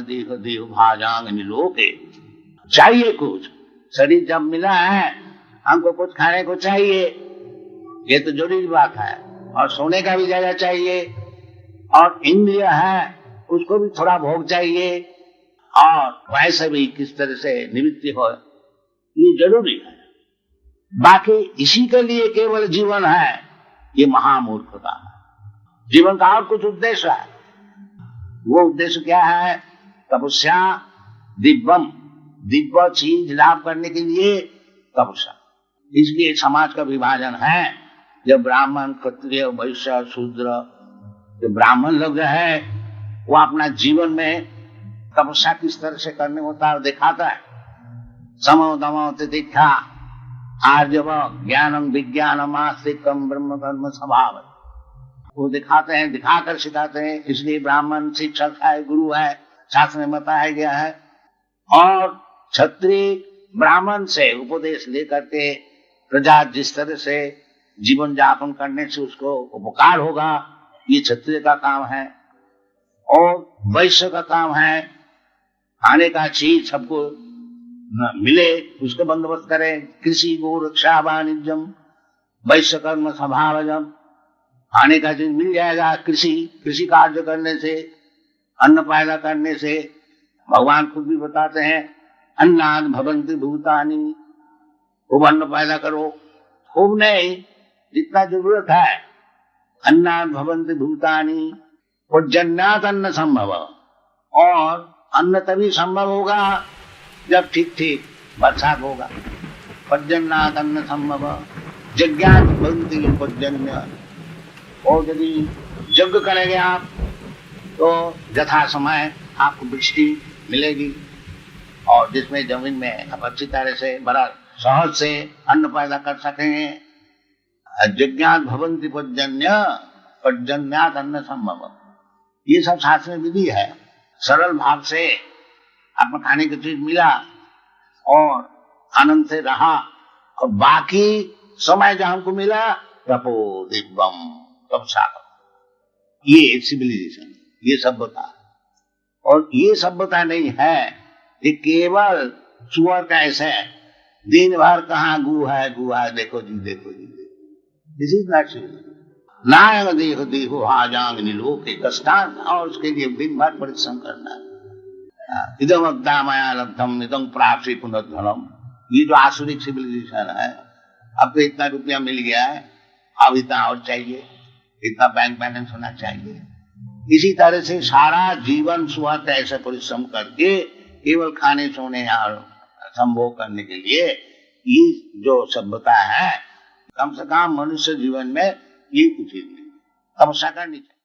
देह देह भाजांग निलोके। चाहिए कुछ, शरीर जब मिला है हमको कुछ खाने को चाहिए, ये तो जरूरी बात है, और सोने का भी जगह चाहिए, और इंद्रिय है उसको भी थोड़ा भोग चाहिए, और वैसे भी किस तरह से निवृत्ति हो, ये जरूरी है। बाकी इसी के लिए केवल जीवन है, ये महामूर्खता है। जीवन का और कुछ उद्देश्य है। वो उद्देश्य क्या है? तपस्या, दिव्यम, दिव्य चीज लाभ करने के लिए तपस्या। इसलिए समाज का विभाजन है। जब ब्राह्मण, क्षत्रिय, वैश्य, शूद्र, जो ब्राह्मण लोग जो है वो अपना जीवन में तपस्या किस तरह से करने होता है दिखाता है। समो दमो तितिक्षा आर्जव ज्ञानम विज्ञानम आस्तिकम ब्रह्म कर्म स्वभाव, वो दिखाते हैं, दिखाकर सिखाते हैं। इसलिए ब्राह्मण शिक्षक है, गुरु है, शास्त्र में बताया गया है। और क्षत्रिय ब्राह्मण से उपदेश लेकर के प्रजा जिस तरह से जीवन यापन करने से उसको उपकार होगा, ये क्षत्रिय का काम है। और वैश्य का काम है खाने का चीज सबको मिले, उसका बंदोबस्त करें। कृषि गो रक्षा वाणिज्यम वैश्य कर्म स्वभावजम, खाने का चीज मिल जाएगा। कृषि कार्य करने से, अन्न पैदा करने से, भगवान खुद भी बताते हैं अन्नाद भवन्ति भूतानि, खूब अन्न पैदा करो, खूब नहीं जितना जरूरत है। अन्नाद भवन्ति भूतानि पर्जन्यात् अन्न संभव, और अन्न तभी संभव होगा जब ठीक ठीक बरसात होगा। पर्जन्यात् अन्न संभव यज्ञात् भवन्ति पर्जन्य, और यदि यज्ञ करेंगे आप तो यथा समय आपको वृष्टि मिलेगी, और जिसमें जमीन में आप अच्छी तरह से बड़ा सहज से अन्न पैदा कर सकेंगे। यज्ञात् भवन्ति पर्जन्य पर्जन्यात् अन्न संभव, ये सब शास्त्र में विधि है। सरल भाव से आपको खाने की चीज मिला और आनंद से रहा, और बाकी समय जो हमको मिला तपो दिव्यम तपसा, ये सिविलाइजेशन, ये सभ्यता। और ये सभ्यता नहीं है, ये केवल सुअर का ऐसे दिन भर कहाँ गु है देखो जी देखो जी, दिस इज नॉट सिविलाइजेशन। नायक देह देहो आजांग निलोके कष्टान, और उसके लिए दिन भर परिश्रम करना है। इदम अद्दा मया लब्धम इदम प्राप्ति पुनर्धनम, ये जो आसुरिक सिविलाइजेशन है, अब तो इतना रुपया मिल गया है, अब इतना और चाहिए, इतना बैंक बैलेंस होना चाहिए। इसी तरह से सारा जीवन सुअर ऐसे परिश्रम करके केवल खाने सोने और संभोग करने के लिए, ये जो सभ्यता है, कम से कम मनुष्य जीवन में ये कुछ नहीं, तपस्या करनी चाहिए।